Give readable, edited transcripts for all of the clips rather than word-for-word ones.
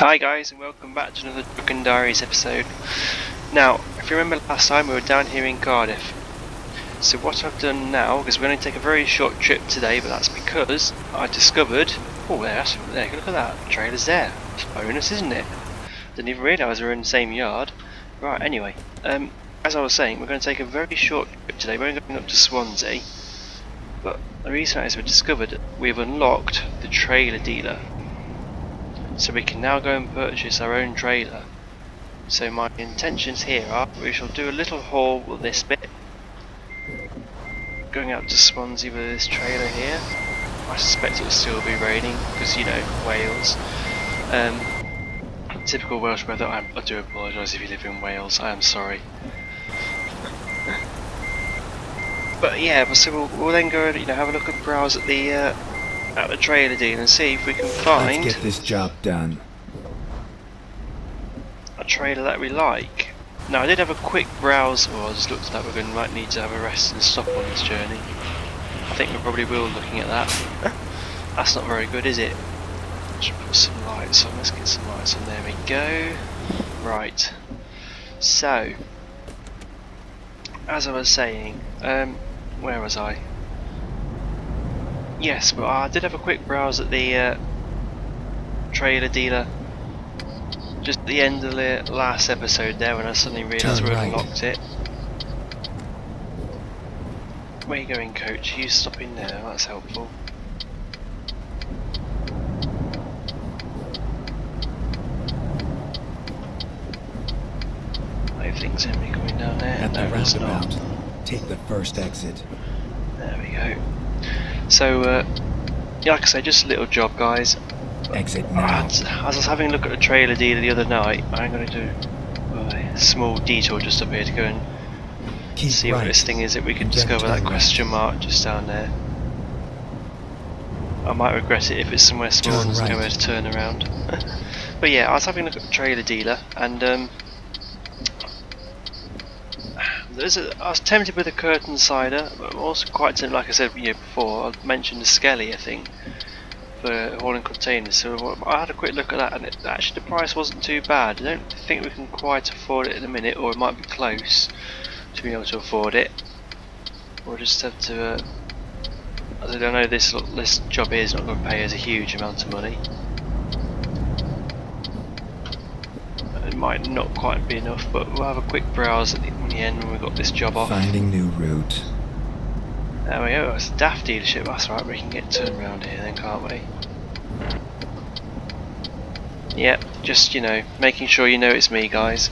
Hi guys, and welcome back to another Trucking Diaries episode. Now, if you remember last time we were down here in Cardiff. So what I've done now, because we're going to take a very short trip today, but that's because I discovered... Oh, there, look at that, the trailer's there. It's a bonus, isn't it? Didn't even realise we were in the same yard. Right, anyway, as I was saying, we're going to take a very short trip today. We're going up to Swansea. But the reason is we discovered that we've unlocked the trailer dealer. So we can now go and purchase our own trailer. So my intentions here are we shall do a little haul with this bit, going out to Swansea with this trailer here. I suspect it will still be raining because, you know, Wales. Typical Welsh weather. I do apologise if you live in Wales, I am sorry. But yeah, so we'll then go and have a look and browse at the trailer deal and see if we can find. Let's get this job done. A trailer that we like. Now I did have a quick browse. I just looked at that. We're going to might need to have a rest and stop on this journey. I think we probably will, looking at that. That's not very good, is it? Should put some lights on. Let's get some lights on. There we go. Right. So, as I was saying, where was I? Yes, but I did have a quick browse at the trailer dealer just at the end of the last episode there, when I suddenly realised we unlocked it. Where are you going, coach? You stopping there? That's helpful. I don't think there's anybody coming down there. At the No, it's not. roundabout, take the first exit. There we go. So, yeah, like I say, just a little job, guys. Exit now. As I was having a look at the trailer dealer the other night, I'm going to do a small detour just up here to go and see what this thing is that we can discover. That question mark just down there. I might regret it if it's somewhere small and there's nowhere to turn around. But yeah, I was having a look at the trailer dealer, and I was tempted with the curtain cider, but I'm also quite tempted, like I said before, I mentioned the Skelly, I think, for hauling containers. So I had a quick look at that, and actually the price wasn't too bad. I don't think we can quite afford it at the minute, or it might be close to being able to afford it. We'll just have to, as I don't know, this job here is not going to pay us a huge amount of money. It might not quite be enough, but we'll have a quick browse at the end when we've got this job off. Finding new route. There we go, it's a DAF dealership, that's right, we can get turned around here then, can't we? Yep, just, making sure you know it's me, guys.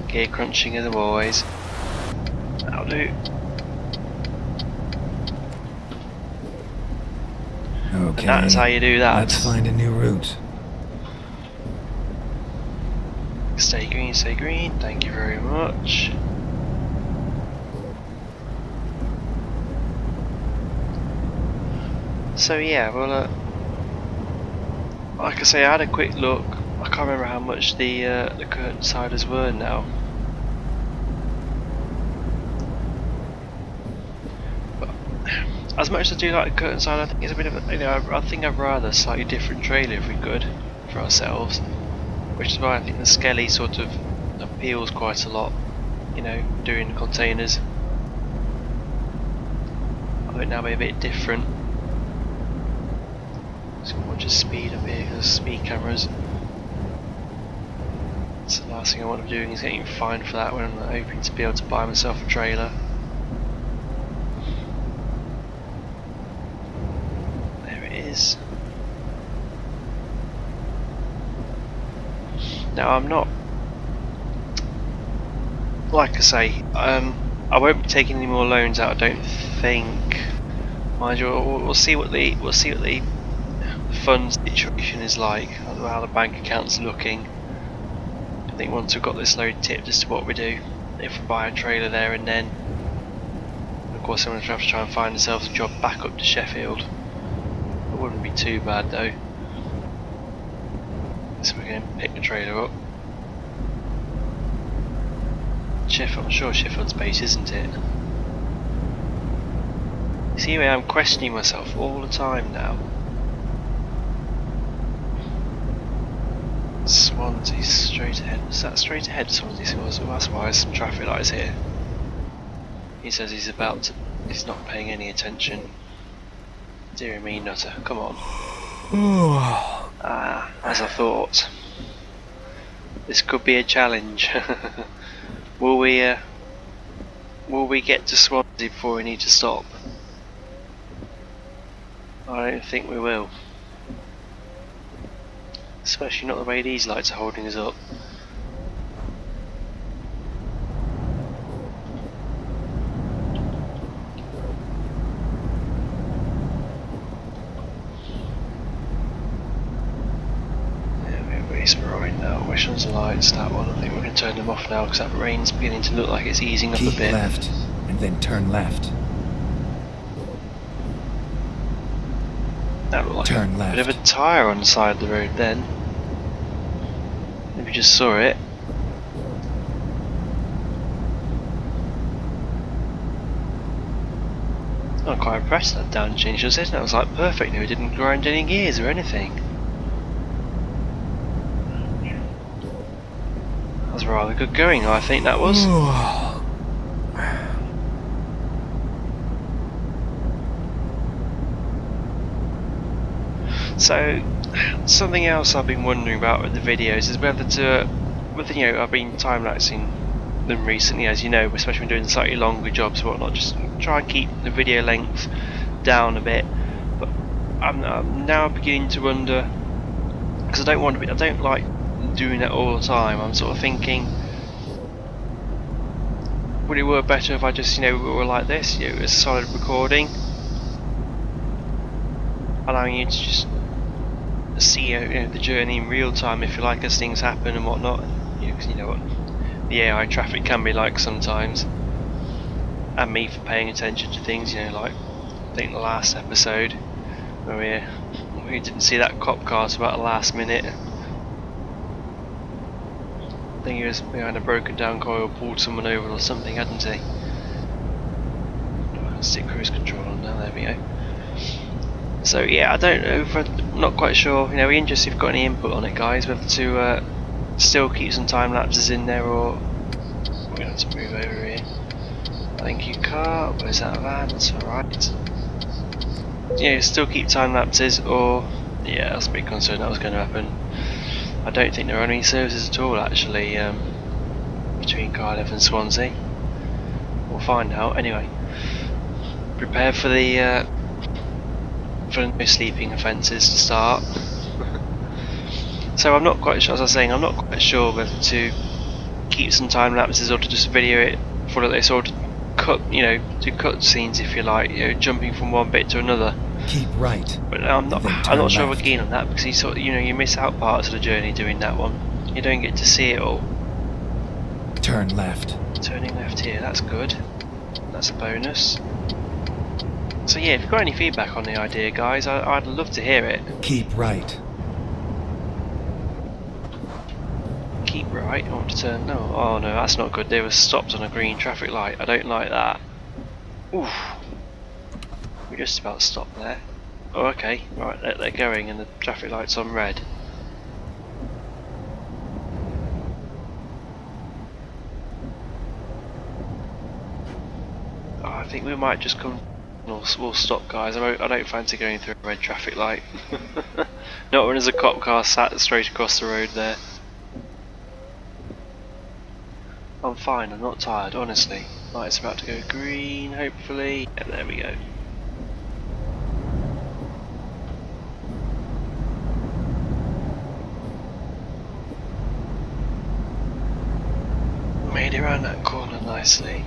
Gear crunching as always. That'll do. Okay. And that's how you do that. Let's find a new route. Stay green, thank you very much. So yeah, well, like I say, I had a quick look. I can't remember how much the curtain siders were now. But as much as I do like the curtain side, I think it's a bit of a, I think I'd rather a slightly different trailer if we could for ourselves. Which is why I think the Skelly sort of appeals quite a lot, doing containers. I think now be a bit different. So we'll just speed up here because speed cameras. That's the last thing I want to be doing is getting fined for that when I'm hoping to be able to buy myself a trailer. There it is. Now I'm not, like I say, I won't be taking any more loans out. I don't think. Mind you, we'll see what the fund situation is like, how the bank account's looking. I think once we've got this load tipped as to what we do, if we buy a trailer there and then, of course I'm going to have to try and find ourselves a job back up to Sheffield. It wouldn't be too bad though. So we're going to pick the trailer up. Sheffield, I'm sure Sheffield's base, isn't it? See where I'm questioning myself all the time now. Swansea straight ahead. Was that straight ahead? Swansea was. Well, that's why there's some traffic lights here. He says he's about to. He's not paying any attention. Dear me, Nutter, come on. Ah, as I thought. This could be a challenge. Will we get to Swansea before we need to stop? I don't think we will. Especially not the way these lights are holding us up. Right now, which one's the lights? That one. I think we're going to turn them off now because that rain's beginning to look like it's easing up a Keep bit. left, and then turn left. That looked like Turn a left. bit of a tyre on the side of the road then. If you just saw it. I'm quite impressed with that down change just isn't it? It was like perfect, it didn't grind any gears or anything. That was rather good going, I think that was. So, something else I've been wondering about with the videos is whether I've been time-lapsing them recently, as you know, especially when doing slightly longer jobs and whatnot, just try and keep the video length down a bit. But I'm now beginning to wonder, because I don't like doing that all the time. I'm sort of thinking, would it work better if I just, were like this, a solid recording, allowing you to just see the journey in real time, if you like, as things happen and whatnot. Because you know what the AI traffic can be like sometimes, and me for paying attention to things. Like I think the last episode where we didn't see that cop car till about the last minute. I think he was behind a broken down coil, pulled someone over or something, hadn't he? I can stick cruise control on now. There we go. So yeah, I don't know. I'm not quite sure. We're interested if you've got any input on it, guys. Whether to still keep some time lapses in there, or we're gonna have to move over here. Thank you, car. Where's that van? That's alright. Still keep time lapses, or yeah, I was a bit concerned that was going to happen. I don't think there are any services at all actually between Cardiff and Swansea. We'll find out anyway. Prepare for the no sleeping offences to start. So I'm not quite sure, as I was saying, I'm not quite sure whether to keep some time lapses or to just video it for what they sort of cut, do cut scenes if you like, jumping from one bit to another. Keep right. But I'm not sure we're keen on that, because you miss out parts of the journey doing that one. You don't get to see it all. Turn left. Turning left here, that's good. That's a bonus. So yeah, if you've got any feedback on the idea, guys, I'd love to hear it. Keep right. Keep right. I want to turn. No, oh no, that's not good. They were stopped on a green traffic light. I don't like that. Oof. We just about stopped there. Oh, okay. Right, they're going, and the traffic light's on red. Oh, I think we might just come. We'll stop, guys. I don't fancy going through a red traffic light. Not when there's a cop car sat straight across the road there. I'm fine, I'm not tired, honestly. Light's about to go green, hopefully. Yeah, there we go. Made it around that corner nicely.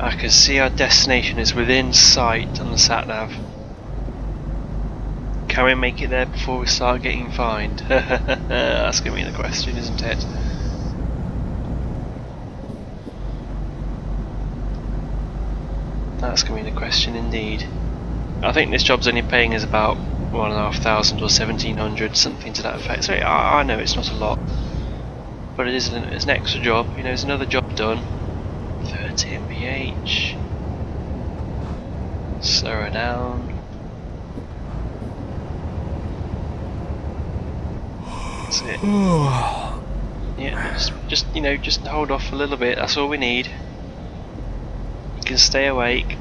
I can see our destination is within sight on the sat-nav. Can we make it there before we start getting fined? That's going to be the question, isn't it? That's going to be the question indeed. I think this job's only paying us about 1,500 or 1,700, something to that effect. So I know it's not a lot, but it's an extra job. It's another job done. 30 mph. Slow her down. That's it. Yeah, just you know, just hold off a little bit. That's all we need. You can stay awake.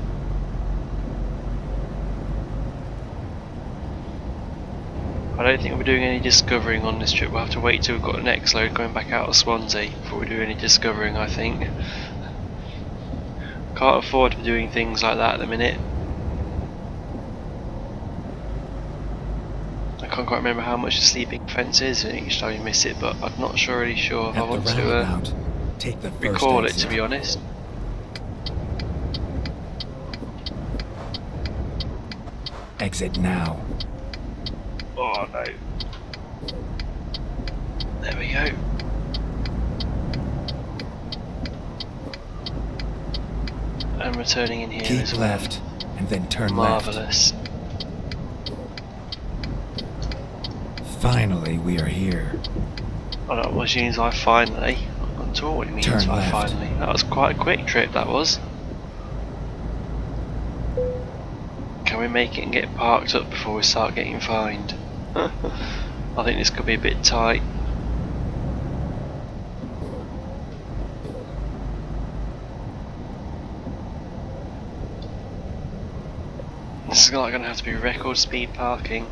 I don't think we're doing any discovering on this trip. We'll have to wait till we've got the next load going back out of Swansea before we do any discovering, I think. Can't afford to be doing things like that at the minute. I can't quite remember how much the sleeping fence is each time you miss it, but I'm not really sure if I At the want to roundabout, take the first recall it, exit. to be honest. Exit now. Oh no. There we go. And we're turning in here Keep as well. left, and then turn Marvellous. left. Finally, we are here. I don't know what means by finally. I'm not sure what it means Turn by left. finally. That was quite a quick trip, that was. Can we make it and get parked up before we start getting fined? I think this could be a bit tight. This is like going to have to be record speed parking.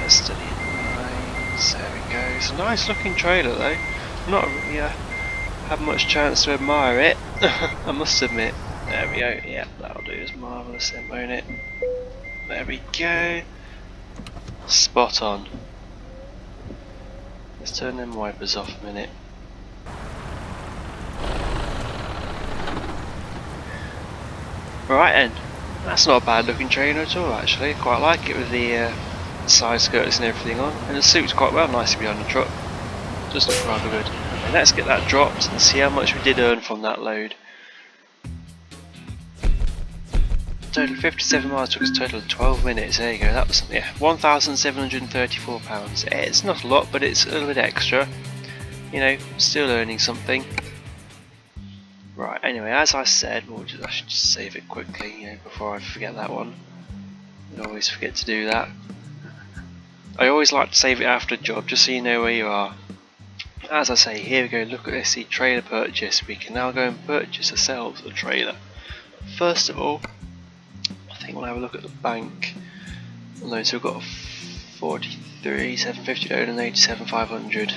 Steady lines. There we go. It's a nice looking trailer though. Not really had much chance to admire it. I must admit. There we go. Yeah, that'll do. It's marvellous then, won't it? There we go. Spot on. Let's turn them wipers off a minute. Right then, that's not a bad looking trailer at all actually. Quite like it with the side skirts and everything on, and it suits quite well nicely behind the truck. Just looks rather good. Okay, let's get that dropped and see how much we did earn from that load. Total 57 miles, took us a total of 12 minutes. There you go. That was £1,734. It's not a lot, but it's a little bit extra. You know, still earning something. Right. Anyway, as I said, I should just save it quickly, you know, before I forget that one. I always forget to do that. I always like to save it after a job, just so you know where you are. As I say, here we go. Look at this, the trailer purchase. We can now go and purchase ourselves a trailer. First of all, I think we'll have a look at the bank. No, so we've got a 43,750 loan and 87,500.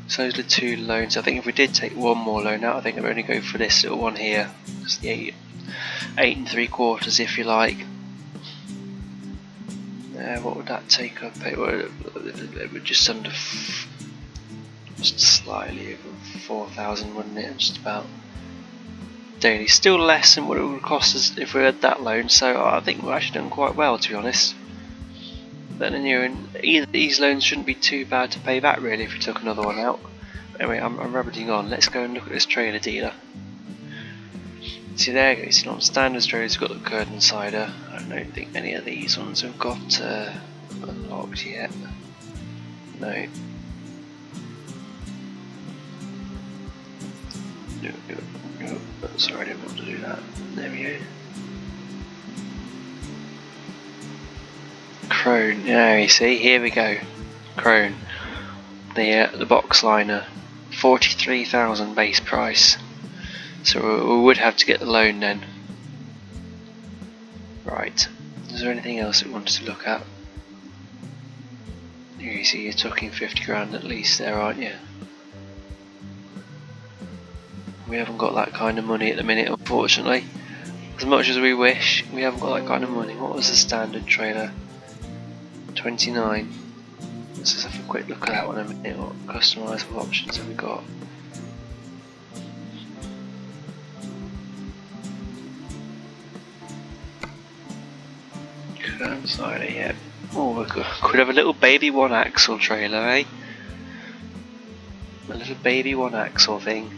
So those are the two loans. I think if we did take one more loan out, I think I'd only go for this little one here. Just the 8 3/4, if you like. What would that take up? It would just under, just slightly over 4,000, wouldn't it? Just about daily. Still less than what it would cost us if we had that loan. So I think we've actually done quite well, to be honest. But then either these loans shouldn't be too bad to pay back really if we took another one out. Anyway, I'm rabbiting on. Let's go and look at this trailer dealer. See, there you go. See, on standard trailers, we've got the curd and cider. I don't think any of these ones have got unlocked yet. No. No. Sorry, I didn't want to do that. There we go. Crone. Yeah, you see, here we go. Crone. The box liner. 43,000 base price. So we would have to get the loan then. Right. Is there anything else we wanted to look at? You see, you're talking 50 grand at least there, aren't you? We haven't got that kind of money at the minute, unfortunately. As much as we wish, we haven't got that kind of money. What was the standard trailer? 29. Let's just have a quick look at that one in a minute. What customizable options have we got? Cider, yeah. Oh, we could have a little baby one axle trailer, eh? A little baby one axle thing.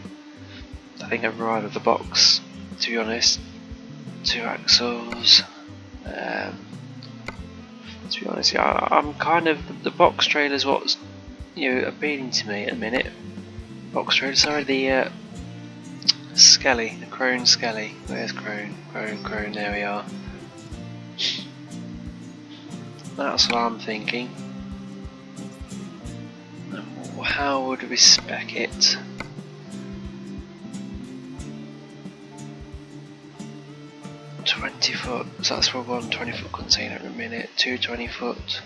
I think I'd rather the box, to be honest. 2 axles. To be honest, yeah, I'm kind of the box trailer's what's appealing to me at the minute. Box trailer, sorry, the Skelly, the Crone Skelly. Where's Crone? Crone, there we are. That's what I'm thinking. How would we spec it? $20 so that's for one 20-foot container at a minute, two 20-foot.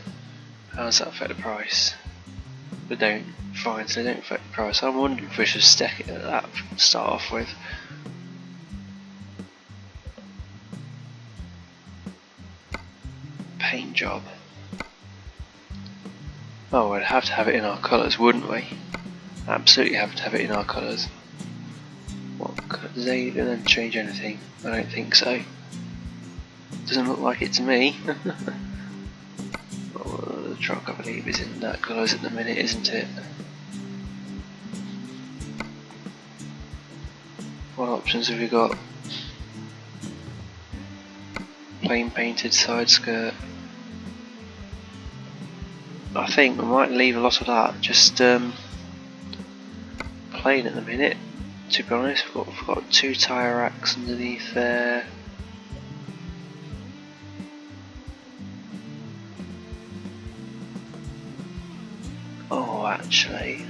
How does that affect the price? They don't, fine, so they don't affect the price. I'm wondering if we should stack it at that to start off with. Paint job. Oh, we'd have to have it in our colours, wouldn't we? Absolutely have to have it in our colours. What, does they then change anything? I don't think so. Doesn't look like it to me. Oh, the truck, I believe, is in that colours at the minute, isn't it? What options have we got? Plain painted side skirt. I think we might leave a lot of that just plain at the minute. To be honest, we've got two tyre racks underneath there. Oh, actually,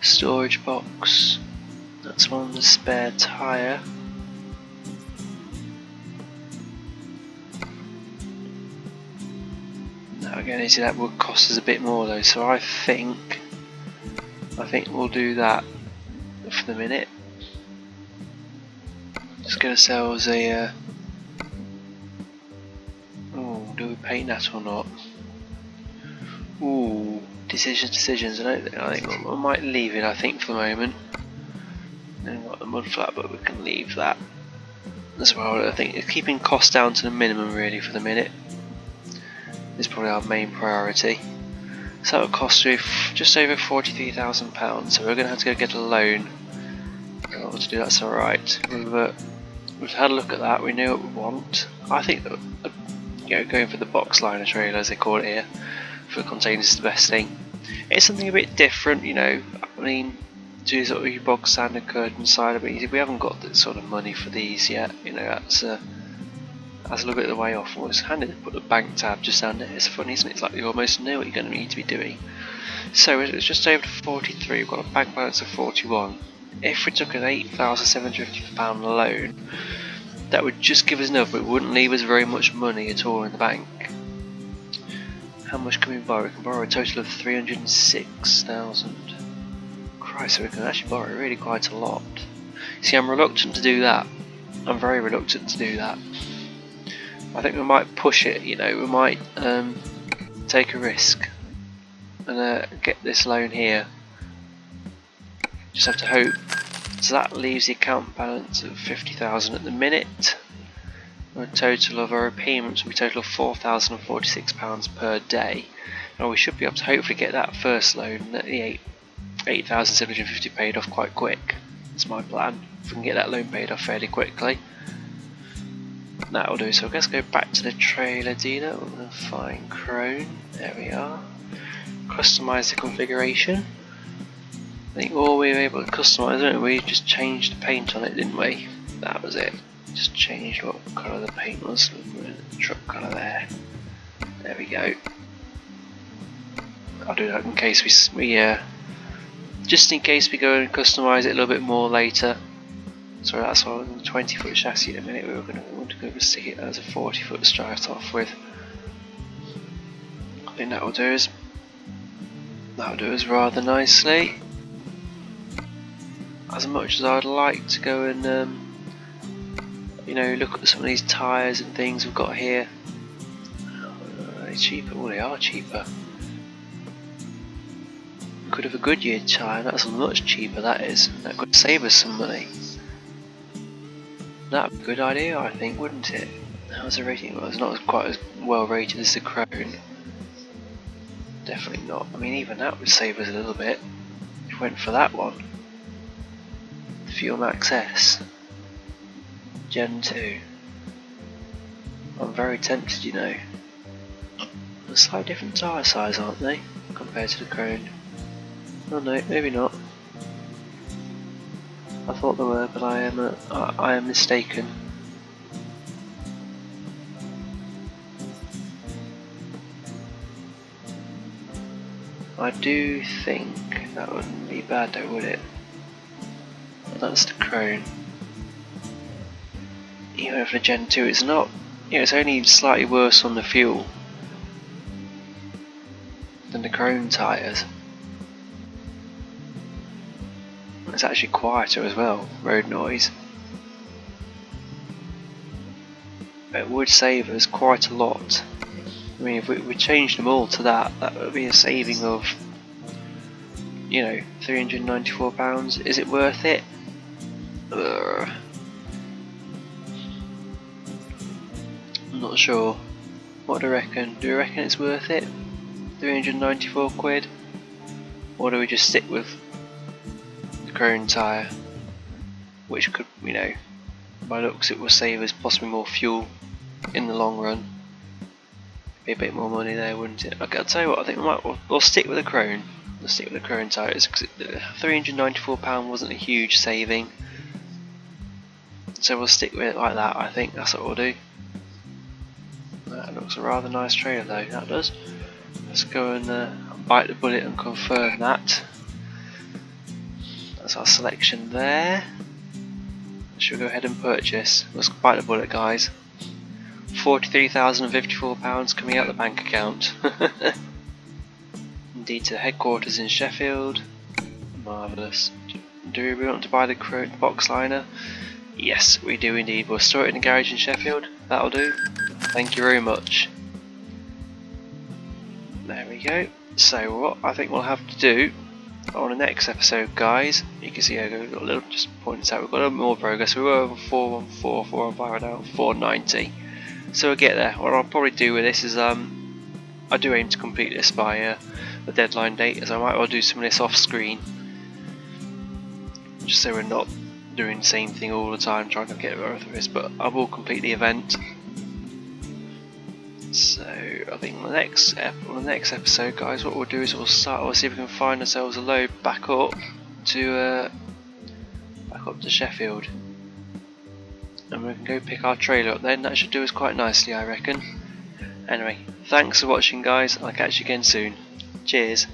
storage box. That's one, the spare tyre. Now again, you see that would cost us a bit more though, so I think we'll do that for the minute. Just get ourselves a. Oh, do we paint that or not? Ooh, decisions. I think I might leave it. I think for the moment. And we've got the mud flat, but we can leave that as well. I think keeping costs down to the minimum really for the minute is probably our main priority. So that would cost you just over £43,000. So we're going to have to go get a loan in order to do that. That's alright. We've had a look at that. We know what we want. I think that going for the box liner trailer, as they call it here, for containers is the best thing. It's something a bit different, you know. I mean, do sort of your bog standard curtain side, but we haven't got the sort of money for these yet. You know, that's a little bit of the way off. Well, it's handy to put a bank tab just down there. It's funny, isn't it? It's like you almost know what you're going to need to be doing. So it's just over 43. We've got a bank balance of 41. If we took an £8,750 loan, that would just give us enough, but it wouldn't leave us very much money at all in the bank. How much can we borrow? We can borrow a total of 306,000. Christ, so we can actually borrow really quite a lot. See, I'm reluctant to do that. I'm very reluctant to do that. I think we might push it, you know, we might take a risk and get this loan here. Just have to hope. So that leaves the account balance of 50,000 at the minute. A total of our payments will be a total of £4,046 per day. And we should be able to hopefully get that first loan, the 8,750 paid off quite quick. That's my plan. If we can get that loan paid off fairly quickly, that'll do. So let's go back to the trailer dealer. We're going to find Crone. There we are. Customise the configuration. I think all we were able to customise, didn't we? Just changed the paint on it, didn't we? That was it. Just changed what colour the paint was. The truck colour there. There we go. I'll do that in case we just in case we go and customise it a little bit more later. So that's all. 20-foot chassis in a minute. We were going to go stick it as a 40-foot start off with. I think that'll do us rather nicely. As much as I'd like to go and you know, look at some of these tyres and things we've got here. Are they cheaper? Well, they are cheaper. Could have a Goodyear tyre. That's much cheaper. That is. That could save us some money. That'd be a good idea, I think, wouldn't it? How's the rating? Well, it's not quite as well rated as the Crone. Definitely not. I mean, even that would save us a little bit if we went for that one. Fuel Max S Gen 2. I'm very tempted, you know. A slightly different tyre size, aren't they, compared to the Crone? Oh no, maybe not. I thought there were, but I am mistaken. I do think that wouldn't be bad though, would it? That's the Crone. Even for the Gen 2, it's not. It's only slightly worse on the fuel than the Crone tyres. It's actually quieter as well, road noise. It would save us quite a lot. I mean, if we changed them all to that would be a saving of, you know, £394. Is it worth it? I'm not sure. What do you reckon? Do you reckon it's worth it? 394 quid? Or do we just stick with the Crone tyre? Which could, you know, by looks it will save us possibly more fuel in the long run. Be a bit more money there, wouldn't it? Okay, I'll tell you what, I think we'll stick with the Crone. We'll stick with the Crone tyres because £394 wasn't a huge saving. So we'll stick with it like that, I think that's what we'll do. That looks a rather nice trailer though, that does. Let's go and bite the bullet and confirm that. That's our selection there. Should we go ahead and purchase? Let's bite the bullet, guys. £43,054 coming out the bank account. Indeed, to headquarters in Sheffield. Marvellous. Do we want to buy the Crone box liner? Yes, we do indeed. We'll store it in the garage in Sheffield. That'll do. Thank you very much. There we go. So what I think we'll have to do on the next episode, guys, you can see I got a little, just points out we've got a little more progress. We were over 414, 415, now 490. So we'll get there. What I'll probably do with this is I do aim to complete this by the deadline date, as I might well do some of this off screen, just so we're not doing the same thing all the time trying to get over this, but I will complete the event. So I think on the next episode, guys, what we'll do is we'll see if we can find ourselves a load back up to Sheffield, and we can go pick our trailer up then. That should do us quite nicely, I reckon. Anyway, thanks for watching, guys. I'll catch you again soon. Cheers.